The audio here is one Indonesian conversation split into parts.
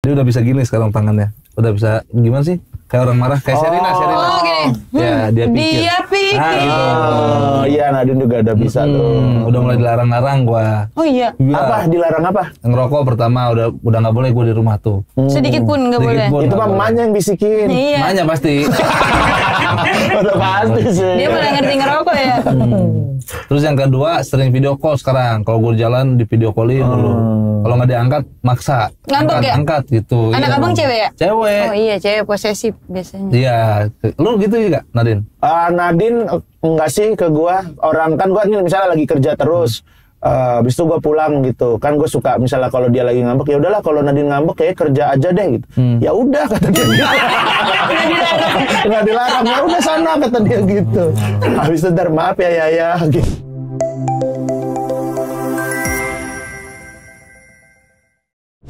Dia udah bisa gini sekarang tangannya. Udah bisa gimana sih? Kayak orang marah, kayak Sherina. Oh, gini. Ya, dia pikir. Gitu. Iya, Nadine juga udah bisa tuh. Udah mulai dilarang-larang gua. Oh iya. Apa? Dilarang apa? Ngerokok pertama udah nggak boleh gua di rumah tuh. Sedikit pun nggak boleh. Itu mah emaknya yang bisikin. Iya. Emaknya pasti. Udah pasti sih. Dia malah ngerti ngerokok ya. Terus yang kedua sering video call sekarang. Kalau gue jalan di video callin dulu. Kalau nggak diangkat maksa. Ngambek ya? Angkat gitu. Anak abang cewek ya? Cewek. Oh iya, cewek posesif biasanya. Iya. Lu gitu juga Nadine? Nadine enggak sih ke gua. Orang kan gua nih misalnya lagi kerja terus. Habis itu gue pulang gitu kan, gue suka misalnya kalau dia lagi ngambek, ya udahlah kalau Nadine ngambek kayak kerja aja deh gitu. Ya udah kata dia. Nggak dilarang, ya udah sana kata dia gitu. Habis itu ntar maaf ya gitu.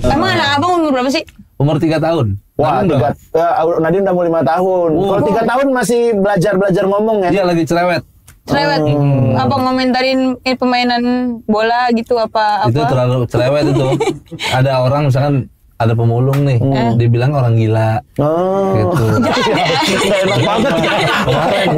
Emang anak abang umur berapa sih? Umur 3 tahun. Wah, Nadine udah mau 5 tahun. Kalau 3 tahun masih belajar ngomong ya. Dia lagi cerewet. Cerewet. Apa ngomentarin permainan bola gitu apa? Itu terlalu cerewet itu. Ada orang misalkan ada pemulung nih, dibilang orang gila. Gitu. Nggak enak banget ya. Kemarin.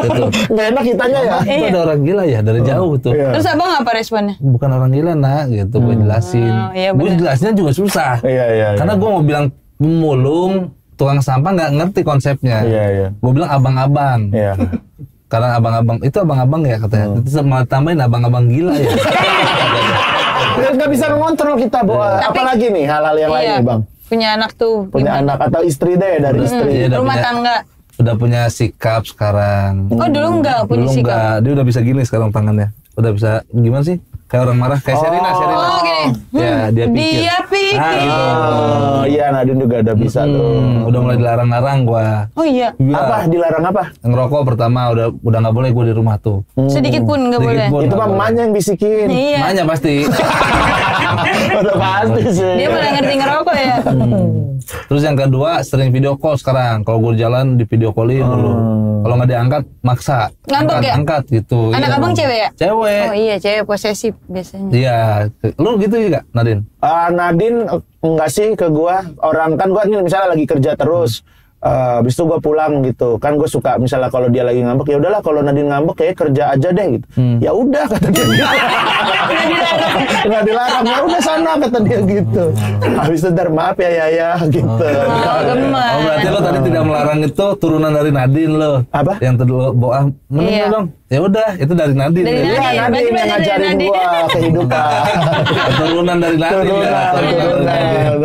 Gitu. Nggak enak kitanya ya. Itu ada orang gila ya dari jauh tuh. Terus abang apa responnya? Bukan orang gila nak, gitu. Gue jelasin. Iya, Gue jelasinnya juga susah. Iya. Karena gue mau bilang pemulung, tukang sampah nggak ngerti konsepnya. Iya. Gue bilang abang-abang. Iya. Karena abang-abang itu abang-abang ya katanya. Itu malah tambahin abang-abang gila ya. Nggak bisa mengontrol kita bahwa apalagi nih hal-hal yang lain nih bang. Punya anak tuh. Punya anak atau istri deh dari istri. Dia Rumah tangga. Udah punya sikap sekarang. Oh dulu enggak punya sikap. Enggak. Dia udah bisa gini sekarang tangannya. Udah bisa gimana sih? Kayak orang marah, kayak Sherina. Oh gini. Ya, dia pikir. Gitu. Iya, Nadine juga udah bisa tuh. Udah mulai dilarang-larang gua. Oh iya. Apa? Dilarang apa? Ngerokok pertama udah nggak boleh gua di rumah tuh. Sedikit pun nggak boleh. Itu mah emaknya yang bisikin. Iya. Emaknya pasti. Udah pasti sih. Dia malah ngerti ngerokok ya. Terus yang kedua sering video call sekarang. Kalau gue jalan di video callin dulu. Kalau nggak diangkat maksa. Ngambek ya? Angkat gitu. Anak abang cewek ya? Cewek. Oh iya, cewek posesif biasanya. Iya. Lu gitu juga Nadine? Nadine enggak sih ke gua. Orang kan gua nih misalnya lagi kerja terus. Habis itu gue pulang gitu kan, gue suka misalnya kalau dia lagi ngambek, ya udahlah kalau Nadine ngambek kayak kerja aja deh gitu. Ya udah kata dia. Nggak dilarang, ya udah sana kata dia gitu. Habis itu ntar maaf ya gitu. Gemes. Oh berarti lo tadi tidak melarang itu turunan dari Nadine lo. Apa? Yang tadi lo bawa menurut dong. Ya udah itu dari Nadine. Dari ya. Nadine. Iya, Nadine yang ngajarin gua kehidupan. Turunan dari Nadine. Turunan.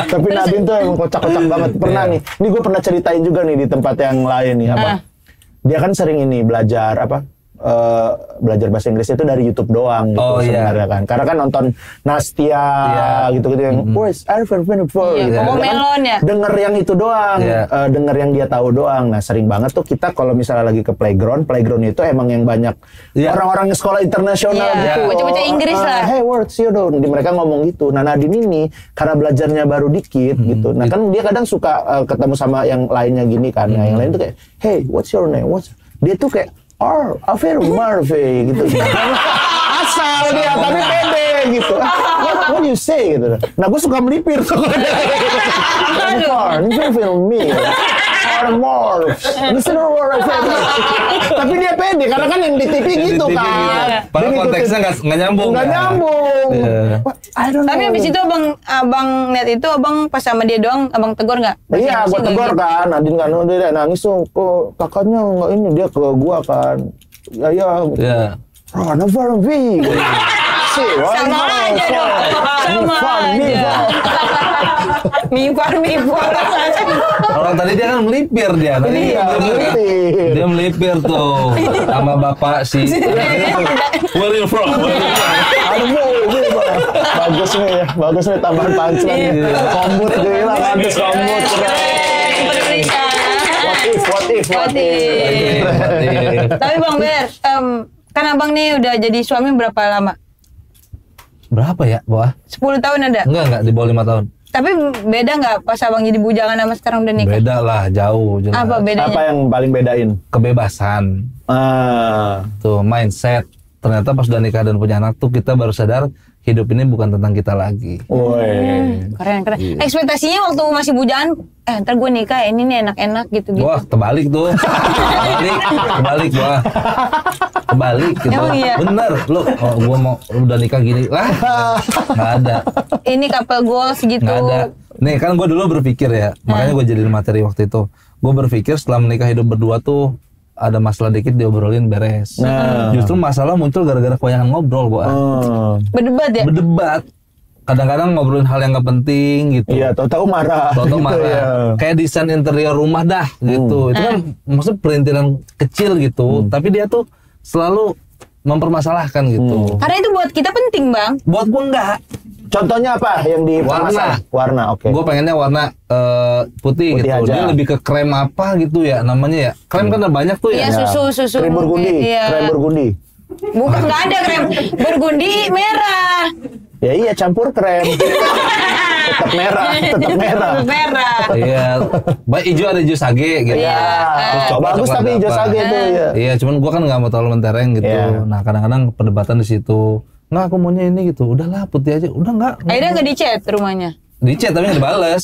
Tapi Nadine tuh emang kocak-kocak banget. Pernah nih, ini gue pernah ceritain juga nih di tempat yang lain nih apa. Dia kan sering ini belajar apa? Belajar bahasa Inggris itu dari YouTube doang gitu sebenarnya kan. Karena kan nonton Nastia gitu-gitu yang voice Arven Veneful gitu. Melon ya. Denger yang itu doang, denger yang dia tahu doang. Nah, sering banget tuh kita kalau misalnya lagi ke playground itu emang yang banyak orang-orang sekolah internasional gitu. Baca-baca Inggris lah. Hey, words you know. Mereka ngomong gitu. Nah, Nadine ini karena belajarnya baru dikit gitu. Nah, kan dia kadang suka ketemu sama yang lainnya gini kan. Nah, yang lain tuh kayak, "Hey, what's your name?" Dia tuh kayak Aver Marve gitu. Asal dia tapi pede gitu. What do you say gitu. Nah, gue suka melipir tuh. You film me. More. Listen to what I say. Tapi dia pede karena kan yang di TV gitu kan. Padahal konteksnya nggak nyambung. Nggak nyambung. Tapi habis itu abang lihat itu abang pas sama dia doang, abang tegur nggak? Iya, gua tegur kan. Nadine kan dia nangis tuh, kok kakaknya nggak ini, dia ke gua kan. Ya. Never be. Sama aja dong. Sama aja. Mipar. Orang tadi dia kan melipir dia. Dia melipir tuh sama bapak si. Where you from? Bagus nih tambahan punchline. Kombut gila, pantes kombut. What if. Tapi Bang Ber, kan abang nih udah jadi suami berapa lama? Berapa ya, Boah? 10 tahun ada? Enggak, di bawah 5 tahun. Tapi beda nggak pas abang jadi bujangan sama sekarang udah nikah? Beda lah, jauh. Jelas. Apa bedanya? Apa yang paling bedain? Kebebasan. Tuh, mindset. Ternyata pas udah nikah dan punya anak tuh kita baru sadar hidup ini bukan tentang kita lagi. Woi. Keren. Ekspektasinya waktu masih bujaan, ntar gue nikah ini nih enak-enak gitu. Wah, terbalik tuh. Kebalik gua. Kebalik gitu. Emang iya? Bener, lu gua mau udah nikah gini. Lah, nggak ada. Ini couple goals gitu. Nggak ada. Nih kan gue dulu berpikir ya, makanya gue jadiin materi waktu itu. Gue berpikir setelah menikah hidup berdua tuh ada masalah dikit diobrolin beres. Nah. Justru masalah muncul gara-gara kebanyakan ngobrol, gua. Berdebat ya? Berdebat. Kadang-kadang ngobrolin hal yang gak penting gitu. Iya, tahu-tahu marah. Tahu-tahu gitu marah. ya. Kayak desain interior rumah dah gitu. Itu kan maksud perintilan kecil gitu, tapi dia tuh selalu mempermasalahkan gitu. Karena itu buat kita penting, Bang. Buat gua enggak. Contohnya apa yang di warna, oke. Gue pengennya warna putih gitu. Aja. Dia lebih ke krem apa gitu ya namanya ya. Krem kan ada banyak tuh ya. Iya, susu. Krem burgundi, Iya. krem burgundi. Bukan, nggak ada krem burgundi merah. Ya iya, campur krem. tetap merah. Merah. Iya. Baik hijau ada hijau sage gitu. Iya. Bagus tapi hijau sage itu ya. Iya, cuman gua kan nggak mau terlalu mentereng gitu. Iya. Nah, kadang-kadang perdebatan di situ. Nah, aku maunya ini gitu. Udahlah putih aja. Udah nggak. Akhirnya nggak di-chat rumahnya. Di chat tapi nggak dibales.